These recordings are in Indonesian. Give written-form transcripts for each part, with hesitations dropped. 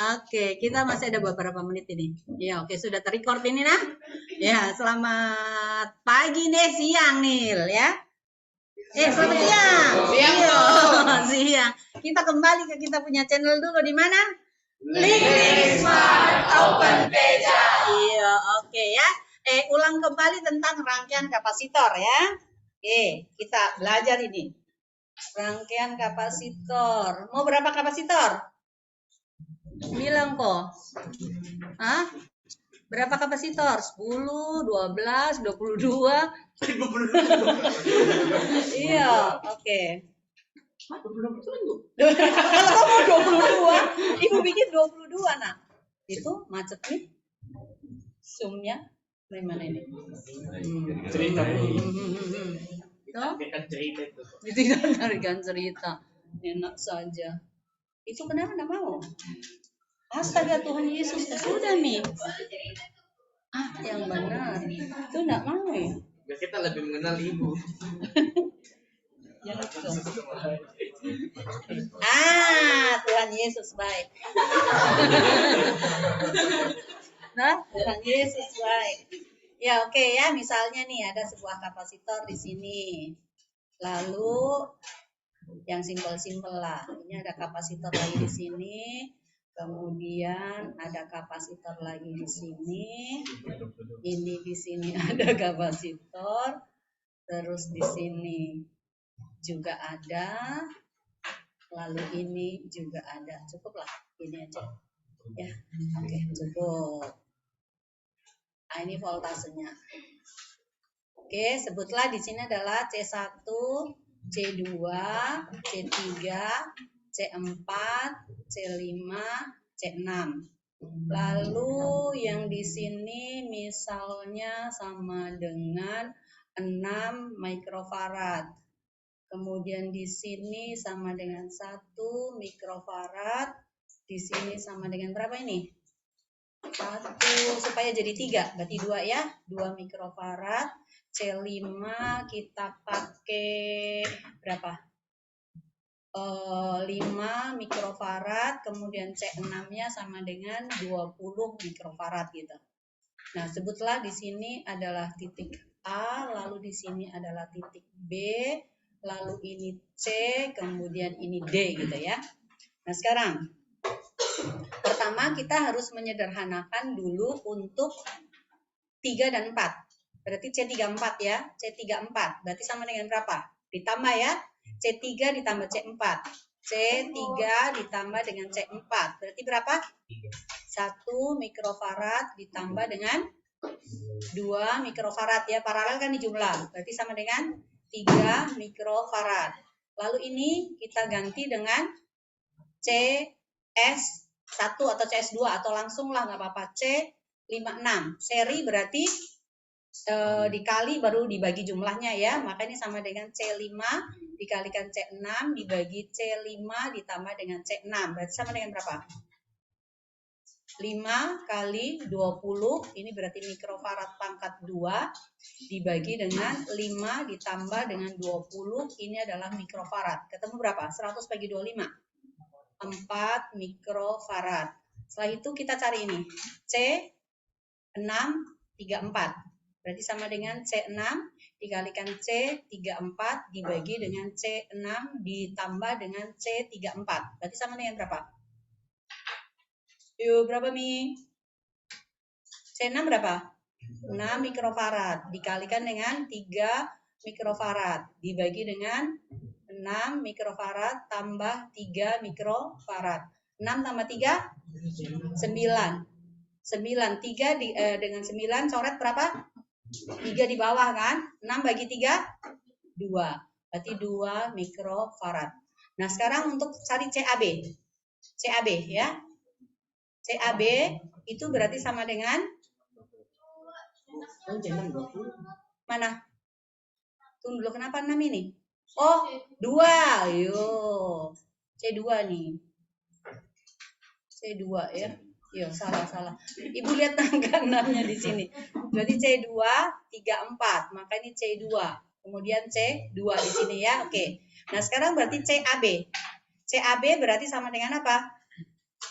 Oke, kita masih ada beberapa menit ini. Ya, oke, sudah terrecord ini nah. Ya, selamat pagi nih, siang Nil ya. Selamat siang. Siang, Iya, siang. Kita kembali ke kita punya channel dulu di mana? Link Smart Open Beja. Iya, oke ya. Ulang kembali tentang rangkaian kapasitor ya. Oke, kita belajar ini. Rangkaian kapasitor. Mau berapa kapasitor? Bilang kok. Hah? Berapa kapasitor? 10, 12, 22. Iya, oke. Kalau kamu 22, ibu bikin 22 nak. Itu macet nih. Zoom-nya dari mana ini? Cerita Tidak tarikan cerita. Enak saja. Itu kenapa enggak mau? Astaga Tuhan Yesus, sudah nih. Yang benar. Itu enggak mau ya? Ya kita lebih mengenal ibu. Ya betul. Tuhan Yesus baik. Nah, Tuhan Yesus baik. Ya oke ya, misalnya nih ada sebuah kapasitor di sini. Lalu yang simpel-simpel lah. Ini ada kapasitor lagi di sini. Kemudian ada kapasitor lagi di sini. Ini di sini ada kapasitor. Terus di sini juga ada. Lalu ini juga ada. Cukup lah. Ini aja. Ya, oke, cukup. Nah, ini voltasenya. Oke, sebutlah di sini adalah C1, C2, C3, C4, C5, C6. Lalu yang di sini misalnya sama dengan 6 mikrofarad. Kemudian di sini sama dengan 1 mikrofarad. Di sini sama dengan berapa ini? 1 supaya jadi 3, berarti 2 ya. 2 mikrofarad. C5 kita pakai berapa? 5 mikrofarad, kemudian C6-nya sama dengan 20 mikrofarad gitu. Nah, sebutlah di sini adalah titik A, lalu di sini adalah titik B, lalu ini C, kemudian ini D gitu ya. Nah, sekarang pertama kita harus menyederhanakan dulu untuk 3 dan 4. Berarti C34 ya. C34 berarti sama dengan berapa? Ditambah ya. C3 ditambah C4. C3 ditambah dengan C4. Berarti berapa? 1 mikrofarad ditambah dengan 2 mikrofarad ya. Paralel kan di jumlah. Berarti sama dengan 3 mikrofarad. Lalu ini kita ganti dengan CS1 atau CS2 atau langsung lah nggak apa-apa. C56. Seri berarti dikali baru dibagi jumlahnya ya. Maka ini sama dengan C5 dikalikan C6 dibagi C5 ditambah dengan C6. Berarti sama dengan berapa? 5 kali 20, ini berarti mikrofarad pangkat 2 dibagi dengan 5 ditambah dengan 20, ini adalah mikrofarad. Ketemu berapa? 100 bagi 25. 4 mikrofarad. Setelah itu kita cari ini. C634. Berarti sama dengan C6 dikalikan C34 dibagi dengan C6 ditambah dengan C34. Berarti sama dengan berapa? Yuk, berapa Mi? C6 berapa? 6 mikrofarad dikalikan dengan 3 mikrofarad dibagi dengan 6 mikrofarad tambah 3 mikrofarad. 6 tambah 3? 9. 9. 3 dengan 9 coret berapa? 3 di bawah kan? 6 bagi 3? 2. Berarti 2 mikrofarad. Nah, sekarang untuk cari CAB. CAB ya. CAB itu berarti sama dengan mana? Tunggu dulu, kenapa 6 ini? Oh, 2. Yo. C2 nih. C2 ya. Yo, salah. Ibu lihat angka 6-nya di sini. Berarti C2 34, maka ini C2. Kemudian C2 di sini ya. Oke. Nah, sekarang berarti CAB. CAB berarti sama dengan apa?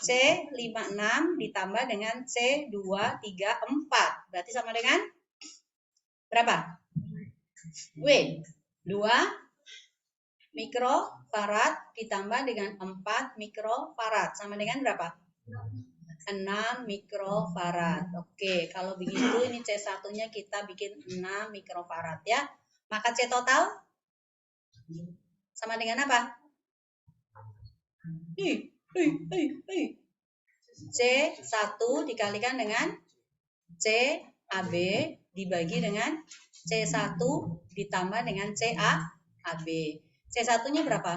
C C56 ditambah dengan C234. Berarti sama dengan berapa? W. 2 mikrofarad ditambah dengan 4 mikrofarad. Sama dengan berapa? 6 mikrofarad. Oke, kalau begitu ini C1-nya kita bikin 6 mikrofarad ya. Maka C total sama dengan apa? C1 dikalikan dengan CAB dibagi dengan C1 ditambah dengan CAB. C1-nya berapa?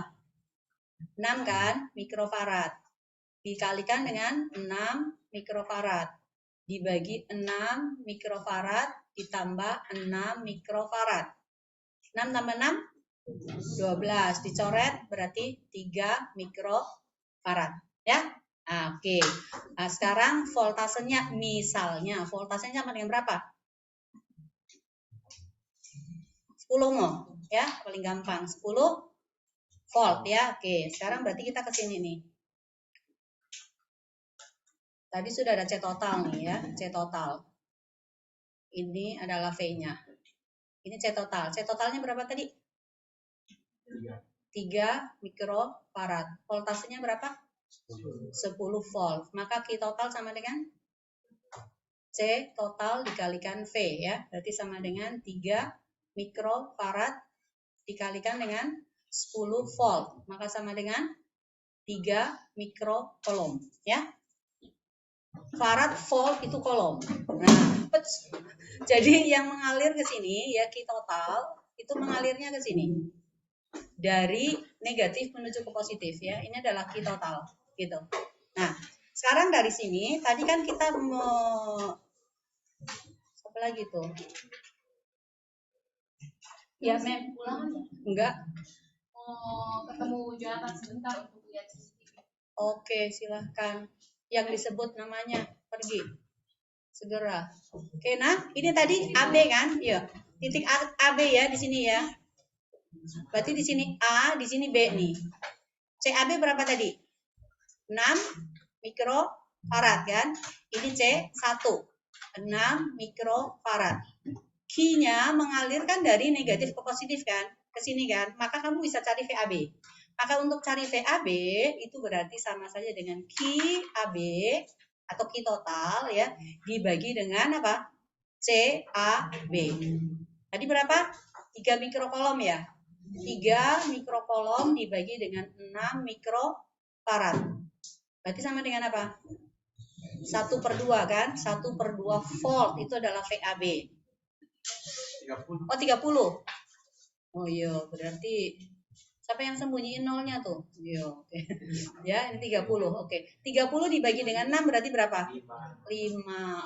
6 kan? Mikrofarad. Dikalikan dengan 6 mikrofarad. Dibagi 6 mikrofarad ditambah 6 mikrofarad. 6 tambah 6? 12. Dicoret berarti 3 mikrofarad. Ya? Nah, oke. Nah, sekarang voltasenya misalnya. Voltasenya sama dengan berapa? 10 mol. Ya, paling gampang. 10 volt ya. Oke, sekarang berarti kita ke sini nih. Tadi sudah ada C total nih ya, C total. Ini adalah V-nya. Ini C total. C totalnya berapa tadi? 3 mikrofarad. Voltasenya berapa? 10 volt. Maka Q total sama dengan C total dikalikan V ya. Berarti sama dengan 3 mikrofarad dikalikan dengan 10 volt. Maka sama dengan 3 mikrocoulomb ya. Farad, volt itu kolom. Nah, jadi yang mengalir ke sini ya Q total itu mengalirnya ke sini. Dari negatif menuju ke positif ya. Ini adalah Q total gitu. Nah, sekarang dari sini tadi kan kita mau apa lagi tuh? Ya, Mem. Enggak. Ketemu Jonathan sebentar untuk lihat CCTV. Oke, silahkan. Yang disebut namanya pergi segera. Oke, nah ini tadi AB kan? Ya, titik AB ya di sini ya. Berarti di sini A, di sini B nih. CAB berapa tadi? 6 mikrofarad kan? Ini C1 6 mikrofarad. Q-nya mengalir kan dari negatif ke positif kan? Ke sini kan? Maka kamu bisa cari VAB. Maka untuk cari VAB itu berarti sama saja dengan QAB atau Q total ya dibagi dengan apa? CAB. Tadi berapa? 3 mikrocoulomb ya? 3 mikrocoulomb dibagi dengan 6 mikrofarad. Berarti sama dengan apa? 1/2 kan? 1/2 volt itu adalah VAB. 30. Oh 30. Oh iya, berarti siapa yang sembunyiin nolnya tuh? Iya, oke. Ya, ini 30. Oke. 30 dibagi dengan 6 berarti berapa? 5.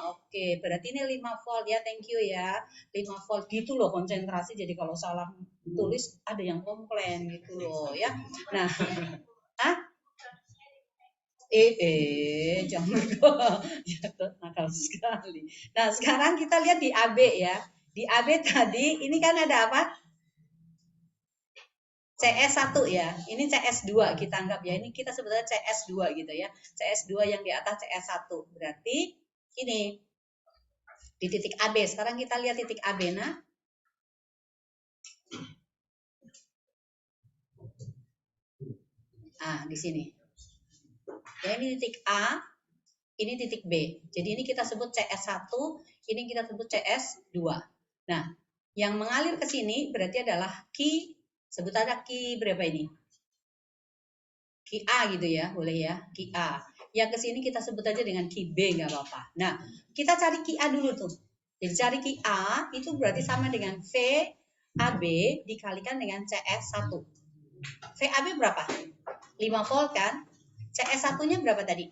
Oke, berarti ini 5 volt ya. Thank you ya. 5 volt gitu loh konsentrasi. Jadi kalau salah tulis ada yang komplain gitu loh ya. Nah, jangan dong. Nakal sekali. Nah, sekarang kita lihat di AB ya. Di AB tadi ini kan ada apa? CS1 ya, ini CS2 kita anggap ya, ini kita sebutnya CS2 gitu ya, CS2 yang di atas CS1, berarti ini di titik AB, sekarang kita lihat titik AB, nah, di sini, ya ini titik A, ini titik B, jadi ini kita sebut CS1, ini kita sebut CS2, nah, yang mengalir ke sini berarti adalah Q, sebut aja Q berapa ini? Q A gitu ya, boleh ya, Q A. Yang ke sini kita sebut aja dengan Q B, nggak apa-apa. Nah, kita cari Q A dulu tuh. Jadi cari Q A itu berarti sama dengan V A B dikalikan dengan CS1. V A B berapa? 5 volt kan? CS1-nya berapa tadi?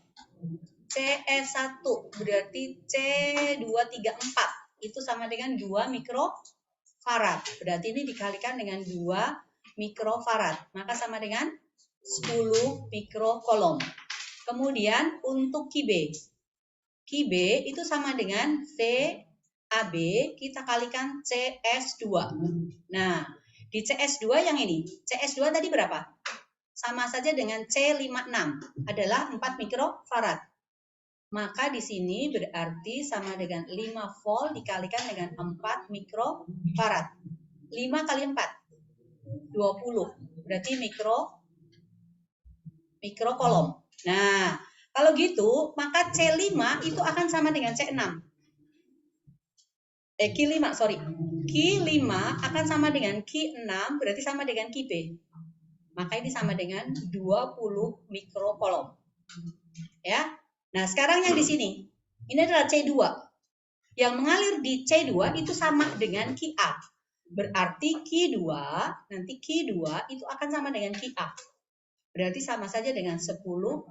CS1 berarti C234. Itu sama dengan 2 mikrofarad. Berarti ini dikalikan dengan 2 mikrofarad. Maka sama dengan 10 mikrocoulomb. Kemudian untuk QB. QB itu sama dengan VAB kita kalikan CS2. Nah, di CS2 yang ini. CS2 tadi berapa? sama saja dengan C56 adalah 4 mikrofarad. Maka di sini berarti sama dengan 5 volt dikalikan dengan 4 mikrofarad. 5 kali 4, 20. Berarti mikrokolom. Nah, kalau gitu, maka C5 itu akan sama dengan C6. Q5, sorry. Q5 akan sama dengan Q6, berarti sama dengan QP. Maka ini sama dengan 20 mikrokolom. Ya. Nah, sekarang yang di sini. Ini adalah C2. Yang mengalir di C2 itu sama dengan QA. Berarti Q2, nanti Q2 itu akan sama dengan QA. Berarti sama saja dengan 10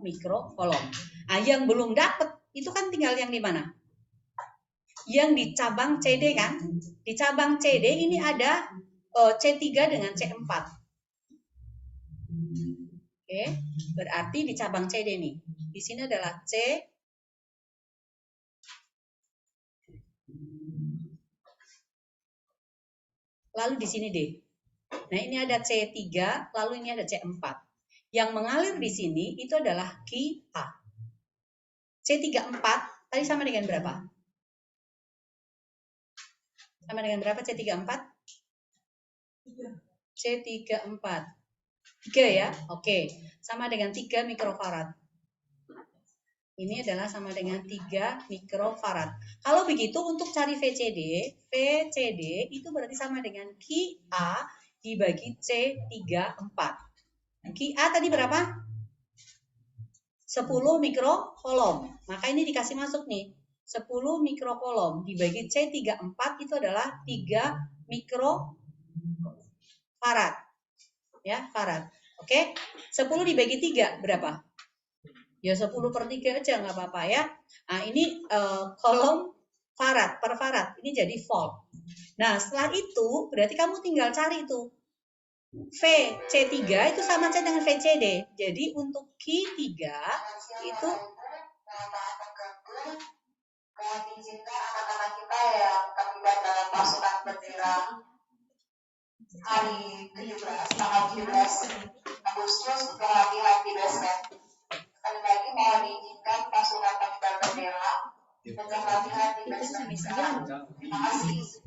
mikrokolom. Nah, yang belum dapat itu kan tinggal yang di mana? Yang di cabang CD kan? Di cabang CD ini ada C3 dengan C4. Oke, berarti di cabang CD nih. Di sini adalah C. Lalu di sini D. Nah, ini ada C3, lalu ini ada C4. Yang mengalir di sini itu adalah QA. C34 tadi sama dengan berapa? Sama dengan berapa C34? C34. 3 ya? Oke. Sama dengan 3 mikrofarad. Ini adalah sama dengan 3 mikrofarad. Kalau begitu untuk cari VCD itu berarti sama dengan QA dibagi C34. QA tadi berapa? 10 mikrokolom. Maka ini dikasih masuk nih. 10 mikrokolom dibagi C34 itu adalah 3 mikrofarad. Ya, farad. Oke. 10 dibagi 3 berapa? Ya 10 per 3 aja nggak apa-apa ya. Nah, ini kolom farad per farad. Ini jadi volt. Nah, setelah itu berarti kamu tinggal cari itu. VC3 itu sama saja dengan VCD. Jadi untuk Q3 itu diizinkan anak-anak kita yang terlibat dalam pasukan bendera hari 17 tanggal 17 Agustus untuk latihan di basket. Sekali lagi mohon diizinkan pasukan pengibar bendera untuk latihan di basket. Terima kasih.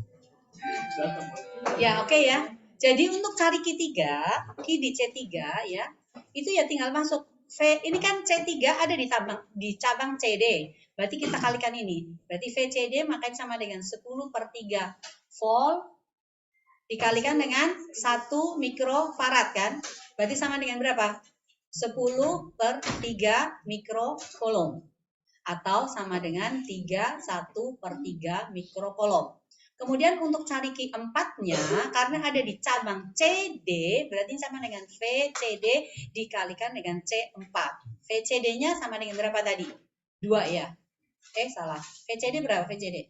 Ya, oke ya. Jadi untuk cari Q3 di C3 ya, itu ya tinggal masuk. Ini kan C3 ada di cabang CD. Berarti kita kalikan ini. Berarti VCD makanya sama dengan 10 per 3 volt dikalikan dengan 1 mikrofarad kan. Berarti sama dengan berapa? 10 per 3 mikrokolom. Atau sama dengan 1 per 3 mikrokolom. Kemudian untuk cari Q4-nya, karena ada di cabang CD, berarti sama dengan VCD dikalikan dengan C4. VCD-nya sama dengan berapa tadi? 2 ya? Salah. VCD berapa VCD?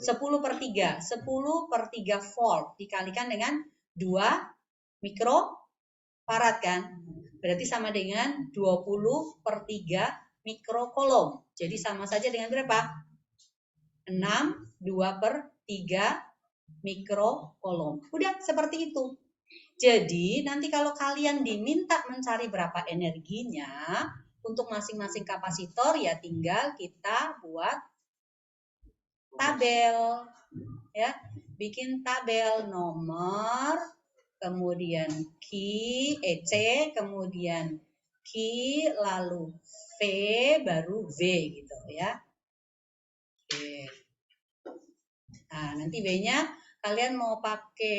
10 per 3. 10 per 3 volt dikalikan dengan 2 mikrofarad kan? Berarti sama dengan 20 per 3 mikrokolom. Jadi sama saja dengan berapa? 6, 2 per 3 mikrokolom. Udah seperti itu. Jadi nanti kalau kalian diminta mencari berapa energinya untuk masing-masing kapasitor ya tinggal kita buat tabel. Ya, bikin tabel nomor, kemudian C, kemudian Q, lalu V, baru V gitu ya. Oke. Nah, nanti B-nya kalian mau pakai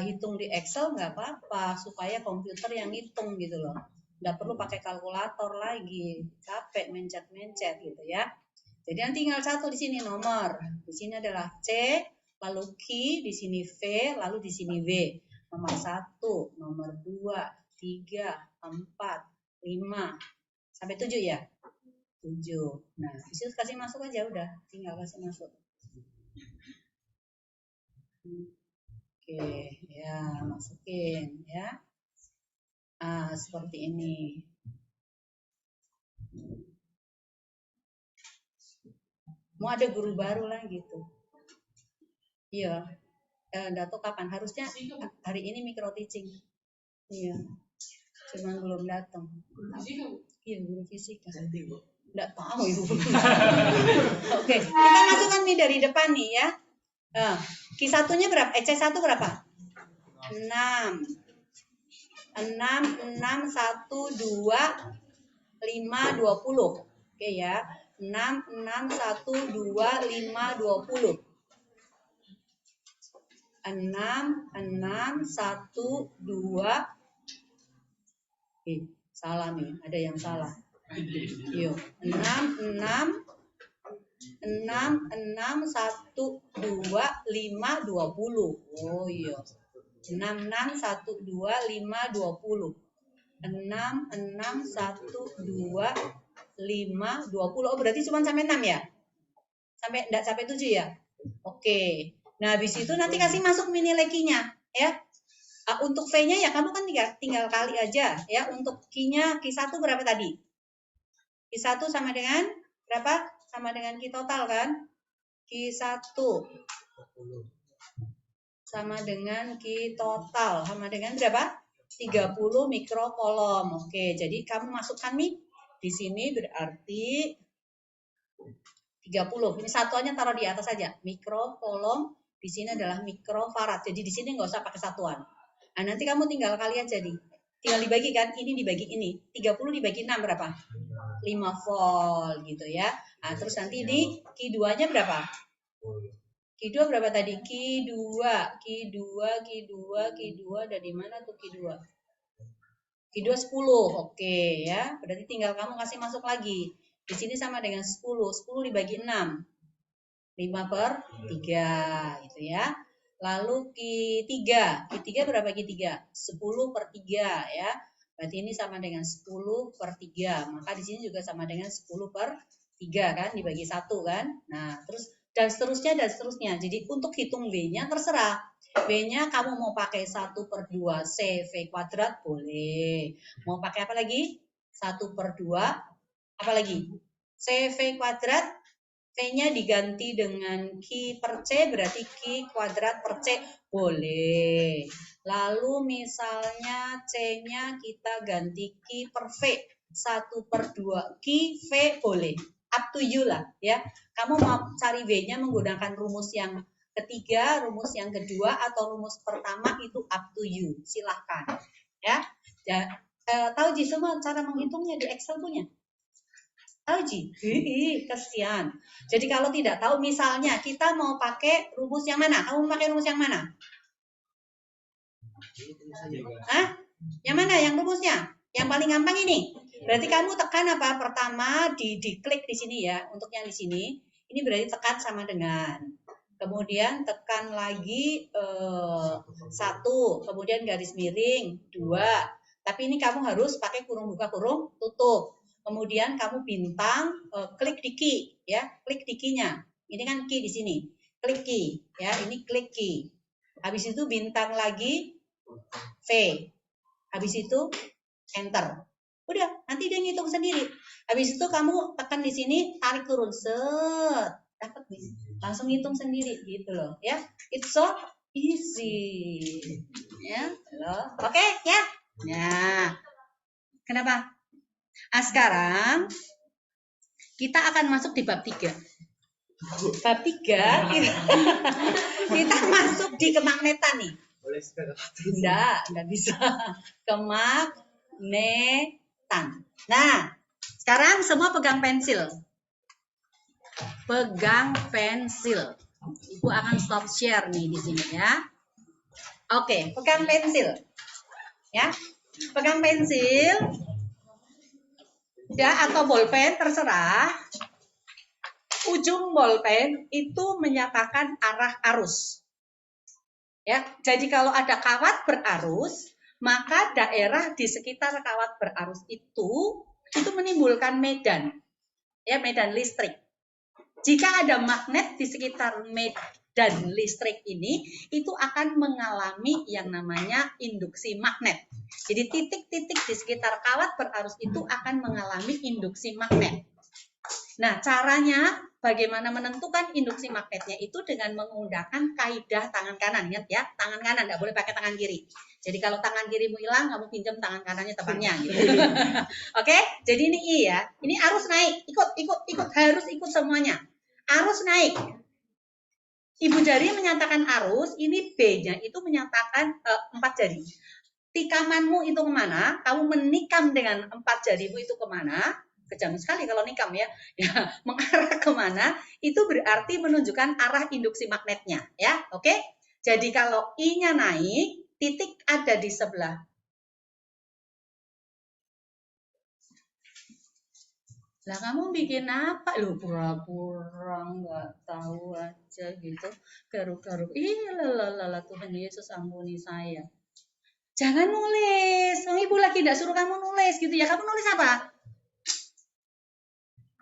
hitung di Excel nggak apa-apa, supaya komputer yang hitung gitu loh. Nggak perlu pakai kalkulator lagi, capek mencet-mencet gitu ya. Jadi nanti tinggal satu di sini nomor. Di sini adalah C, lalu Q, di sini V, lalu di sini V. Nomor 1, nomor 2, 3, 4, 5, sampai 7 ya? 7. Nah, disitu kasih masuk aja udah, tinggal kasih masuk. Oke, ya masukin ya. Seperti ini. Mau ada guru baru lah gitu. Iya. Nggak tahu kapan. Harusnya hari ini micro teaching. Iya. Cuman belum datang. Fisika, Bu. Iya, guru fisika. Nggak tahu Ibu. Oke, kita masukkan nih dari depan nih ya. Q1-nya berapa? C1 berapa? 6. 6, 1, 2, 5, 20. Oke ya. 6, 1, 2, 5, 20. 6, 1, 2. Salah nih, ada yang salah. Yuk, 6, 1, 2, 5, 20. Oh iya. 6, 1, 2, 5, 20. 6, 1, 2, 5, 20. Oh, berarti cuma sampai 6 ya? Enggak sampai 7 ya? Oke. Nah, habis itu nanti kasih masuk mini lekinya, ya. Untuk V-nya ya kamu kan tinggal kali aja, ya. Untuk Q-nya, Q1 berapa tadi? Q1 sama dengan berapa? Sama dengan Q total kan? Q1 sama dengan Q total sama dengan berapa? 30 mikrokolom. Oke, jadi kamu masukkan nih di sini berarti 30. Ini satuannya taruh di atas saja. Mikrokolom di sini adalah mikrofarad. Jadi di sini nggak usah pakai satuan. Nah, nanti kamu tinggal kali aja nih. Tinggal dibagi kan, ini dibagi ini. 30 dibagi 6 berapa? 5 volt gitu ya. Nah, terus nanti di Q2-nya berapa? Q2 berapa tadi? Q2 dari mana tuh Q2? Q2 10. Oke ya. Berarti tinggal kamu kasih masuk lagi. Di sini sama dengan 10. 10 dibagi 6. 5/3 gitu ya. Lalu Q3. Q3 berapa Q3? 10/3 ya. Berarti ini sama dengan 10/3. Maka di sini juga sama dengan 10/3 kan, dibagi 1 kan. Nah, terus dan seterusnya. Jadi untuk hitung V-nya terserah. V-nya kamu mau pakai 1/2 CV kuadrat boleh. Mau pakai apa lagi? 1/2 apa lagi? CV kuadrat. V-nya diganti dengan Q per C, berarti Q kuadrat per C boleh. Lalu misalnya C-nya kita ganti Q per V. 1/2 Q V boleh. Up to you lah ya. Kamu mau cari V-nya menggunakan rumus yang ketiga, rumus yang kedua, atau rumus pertama itu up to you. Silahkan ya. Tahu Ji semua cara menghitungnya di Excel punya? Tahu Ji? Kesian. Jadi kalau tidak tahu, misalnya kita mau pakai rumus yang mana? Kamu pakai rumus yang mana? Hah? Yang mana? Yang rumusnya? Yang paling gampang ini. Berarti kamu tekan apa? Pertama diklik di sini ya. Untuk yang di sini, ini berarti tekan sama dengan. Kemudian tekan lagi 1, kemudian garis miring 2. Tapi ini kamu harus pakai kurung buka kurung tutup. Kemudian kamu bintang, klik di key ya, klik di key-nya. Ini kan key di sini. Klik key ya, ini klik key. Habis itu bintang lagi V. Habis itu enter. Udah, nanti dia ngitung sendiri. Habis itu kamu tekan di sini, tarik turun, set, dapat nih. Langsung ngitung sendiri gitu loh, ya. It's so easy. Ya, loh. Oke, ya. Nah. Kenapa? Sekarang kita akan masuk di bab 3. Bab 3 kita masuk di kemagnetan nih. Enggak bisa. Kemagnetan. Nah, sekarang semua pegang pensil. Pegang pensil. Ibu akan stop share nih di sini ya. Oke, pegang pensil. Ya. Pegang pensil. Ya, atau bolpen terserah. Ujung bolpen itu menyatakan arah arus. Ya, jadi kalau ada kawat berarus, maka daerah di sekitar kawat berarus itu menimbulkan medan. Ya, medan listrik. Jika ada magnet di sekitar medan listrik ini, itu akan mengalami yang namanya induksi magnet. Jadi titik-titik di sekitar kawat berarus itu akan mengalami induksi magnet. Nah, caranya bagaimana menentukan induksi magnetnya itu dengan menggunakan kaidah tangan kanan. Ingat ya, tangan kanan, nggak boleh pakai tangan kiri. Jadi kalau tangan kirimu hilang, kamu pinjam tangan kanannya temannya. Gitu. Oke, jadi ini I ya. Ini arus naik, ikut, harus ikut semuanya. Arus naik. Ibu jari menyatakan arus, ini B-nya itu menyatakan 4 jari. Tikamanmu itu kemana? Kamu menikam dengan 4 jarimu itu kemana? Kejam sekali kalau nikam ya. Mengarah kemana? Itu berarti menunjukkan arah induksi magnetnya. Ya, oke? Jadi kalau I-nya naik, titik ada di sebelah. Lah kamu bikin apa? Loh pura-pura nggak tahu aja gitu. Garuk-garuk. Lala Tuhan Yesus ampuni saya. Jangan nulis. Ibu lagi tidak suruh kamu nulis gitu ya. Kamu nulis apa?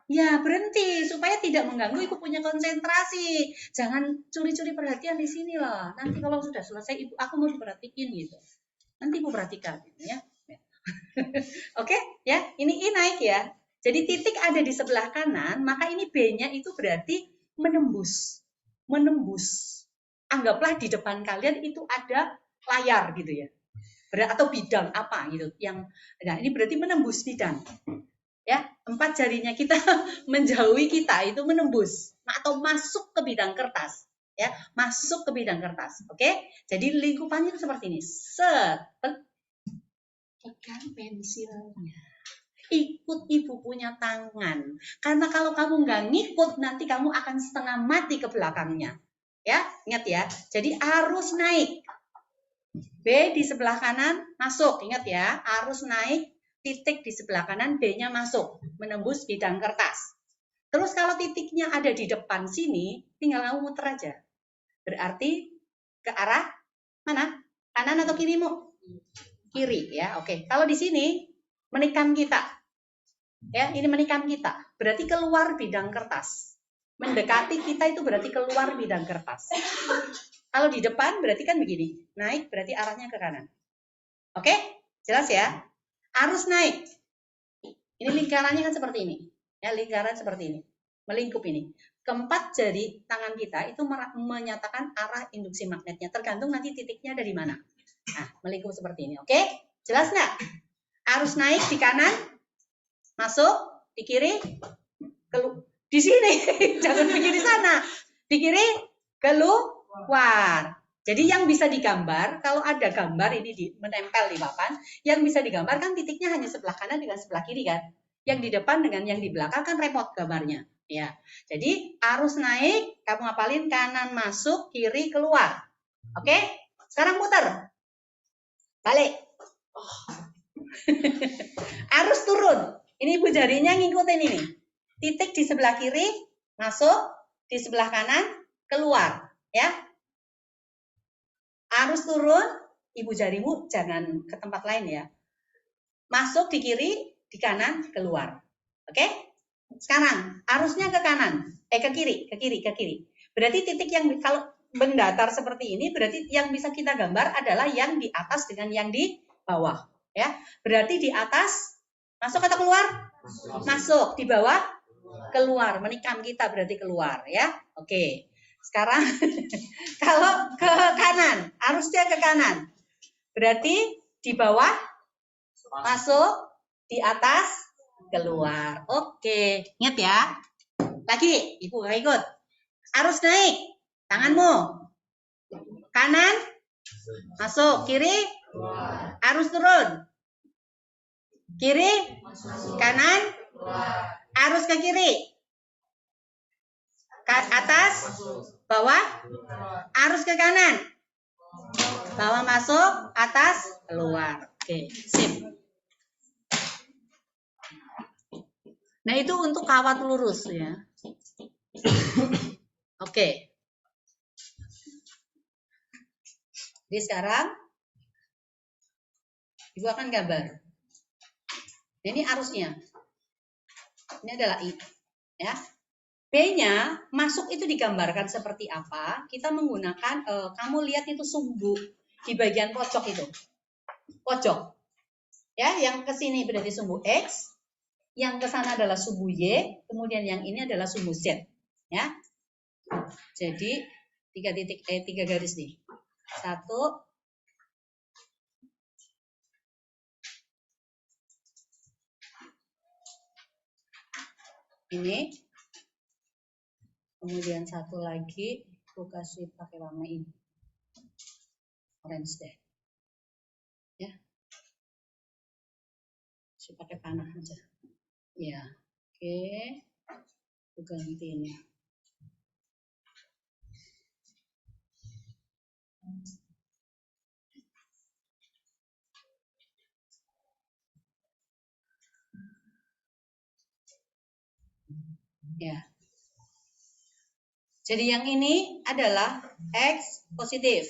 Ya berhenti supaya tidak mengganggu ibu punya konsentrasi. Jangan curi-curi perhatian di sini lah. Nanti kalau sudah selesai ibu aku mau diperhatiin gitu. Nanti ibu perhatikan gitu ya. Oke ya. Ini I naik ya. Jadi titik ada di sebelah kanan, maka ini B-nya itu berarti menembus. Menembus. Anggaplah di depan kalian itu ada layar gitu ya. Atau bidang apa gitu. Nah ini berarti menembus bidang. Ya, 4 jarinya kita menjauhi kita itu menembus atau masuk ke bidang kertas. Ya, masuk ke bidang kertas. Oke? Jadi lingkupannya seperti ini. Pegang pensilnya. Ikut ibu punya tangan. Karena kalau kamu nggak ngikut, nanti kamu akan setengah mati ke belakangnya. Ya, ingat ya. Jadi arus naik. B di sebelah kanan masuk. Ingat ya, arus naik, titik di sebelah kanan, B-nya masuk. Menembus bidang kertas. Terus kalau titiknya ada di depan sini, tinggal kamu muter aja. Berarti ke arah mana? Kanan atau kirimu? Kiri ya, oke. Kalau di sini menikam kita. Ya, ini menikam kita. Berarti keluar bidang kertas. Mendekati kita itu berarti keluar bidang kertas. Kalau di depan berarti kan begini. Naik berarti arahnya ke kanan. Oke? Jelas ya? Arus naik. Ini lingkarannya kan seperti ini. Ya, lingkaran seperti ini. Melingkup ini. Keempat jari tangan kita itu menyatakan arah induksi magnetnya. Tergantung nanti titiknya dari mana. Nah, melingkup seperti ini. Oke? Jelas nggak? Arus naik di kanan. Masuk, di kiri, di sini, jangan pergi di sana. Di kiri, keluar. Jadi yang bisa digambar, kalau ada gambar ini menempel di papan, yang bisa digambar kan titiknya hanya sebelah kanan dengan sebelah kiri kan. Yang di depan dengan yang di belakang kan repot gambarnya. Ya, jadi arus naik, kamu hafalin kanan masuk, kiri keluar. Oke? Sekarang muter. Balik. Arus turun. Ini ibu jarinya ngikutin ini. Titik di sebelah kiri, masuk, di sebelah kanan, keluar. Ya. Arus turun, ibu jarimu jangan ke tempat lain ya. Masuk di kiri, di kanan, keluar. Oke? Sekarang, arusnya ke kanan. Ke kiri. Berarti titik yang, kalau mendatar seperti ini, berarti yang bisa kita gambar adalah yang di atas dengan yang di bawah. Ya. Berarti di atas, masuk atau keluar? Masuk. Di bawah? Keluar. Menikam kita berarti keluar. Ya. Oke. Sekarang kalau ke kanan, arusnya ke kanan. Berarti di bawah? Masuk. Di atas? Keluar. Oke. Ingat ya. Lagi. Ibu gak ikut. Arus naik. Tanganmu. Kanan. Masuk. Kiri. Arus turun. Kiri, kanan, arus ke kiri, atas, bawah, arus ke kanan, bawah masuk, atas, keluar. Oke, sip. Nah itu untuk kawat lurus ya. Oke. Jadi sekarang Ibu akan gambar. Ini arusnya. Ini adalah I. Ya. B-nya masuk itu digambarkan seperti apa? Kita menggunakan, kamu lihat itu sumbu di bagian pojok itu. Pojok. Ya, yang ke sini berarti sumbu X. yang ke sana adalah sumbu Y, kemudian yang ini adalah sumbu Z. Ya. Jadi 3 garis nih. 1, ini, kemudian satu lagi aku kasih pakai warna ini, orange deh, ya, kasih pakai panah aja, ya, oke, aku ganti ini. Ya. Jadi yang ini adalah X positif.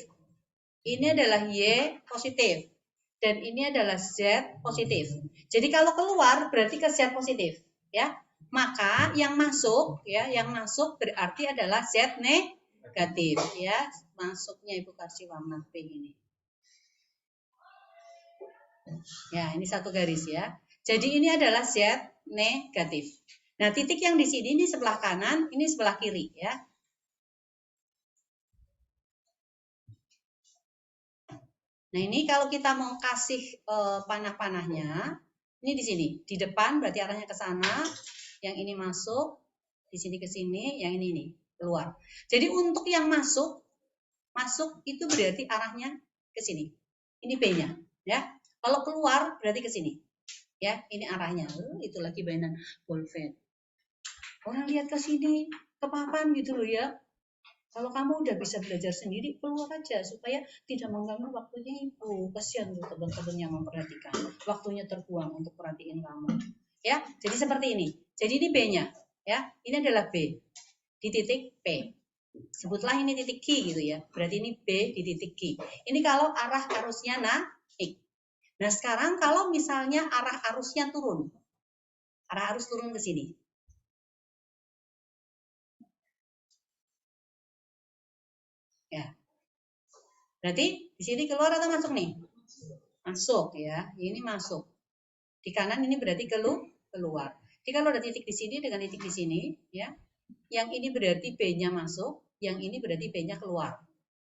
Ini adalah Y positif. Dan ini adalah Z positif. Jadi kalau keluar berarti ke Z positif, ya. Maka yang masuk berarti adalah Z negatif, ya. Masuknya Ibu kasih warna pink ini. Ya, ini satu garis ya. Jadi ini adalah Z negatif. Nah, titik yang di sini ini sebelah kanan, ini sebelah kiri ya. Nah, ini kalau kita mau kasih panah-panahnya, ini di sini, di depan berarti arahnya ke sana, yang ini masuk, di sini ke sini, yang ini keluar. Jadi untuk yang masuk itu berarti arahnya ke sini. Ini B-nya, ya. Kalau keluar berarti ke sini. Ya, ini arahnya. Itu lagi mainan bolpen. Orang lihat ke sini, ke papan gitu loh ya. Kalau kamu udah bisa belajar sendiri, keluar aja supaya tidak mengganggu waktunya ibu. Kasihan tuh teman-teman yang memperhatikan. Waktunya terbuang untuk perhatiin kamu. Ya, jadi seperti ini. Jadi ini B-nya, ya. Ini adalah B di titik P. Sebutlah ini titik Q gitu ya. Berarti ini B di titik Q. Ini kalau arah arusnya naik. Nah, sekarang kalau misalnya arah arusnya turun. Arah arus turun ke sini. Ya. Berarti di sini keluar atau masuk nih? Masuk ya. Ini masuk. Di kanan ini berarti keluar. Jadi kalau ada titik di sini dengan titik di sini, ya. Yang ini berarti B-nya masuk, yang ini berarti B-nya keluar.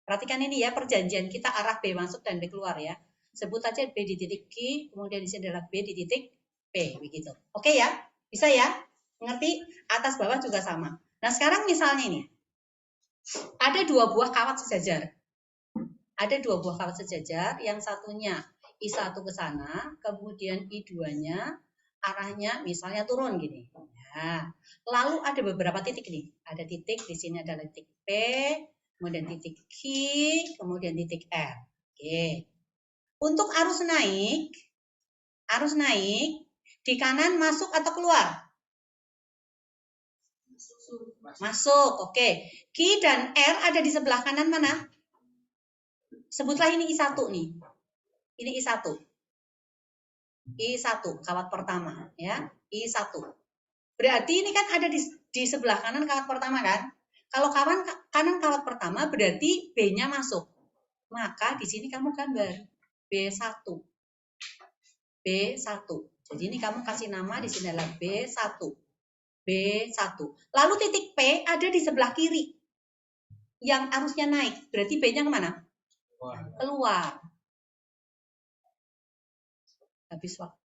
Perhatikan ini ya, perjanjian kita arah B masuk dan B keluar ya. Sebut aja B di titik Q, kemudian di sini adalah B di titik P, begitu. Oke ya? Bisa ya? Ngerti? Atas bawah juga sama. Nah, sekarang misalnya ini. Ada 2 buah kawat sejajar. Ada 2 buah kawat sejajar, yang satunya I1 ke sana, kemudian I2-nya arahnya misalnya turun gini. Nah, lalu ada beberapa titik nih. Ada titik di sini adalah titik P, kemudian titik Q, kemudian titik R. Oke. Untuk arus naik di kanan masuk atau keluar? Masuk, oke. Q dan R ada di sebelah kanan mana? Sebutlah ini I1 nih. Ini I1. I1, kawat pertama. Ya, I1. Berarti ini kan ada di sebelah kanan kawat pertama kan? Kalau kanan kawat pertama berarti B-nya masuk. Maka di sini kamu gambar B1. B1. Jadi ini kamu kasih nama di sini adalah B1. B1. Lalu titik P ada di sebelah kiri. Yang arusnya naik. Berarti B-nya kemana? Keluar. Habis waktu.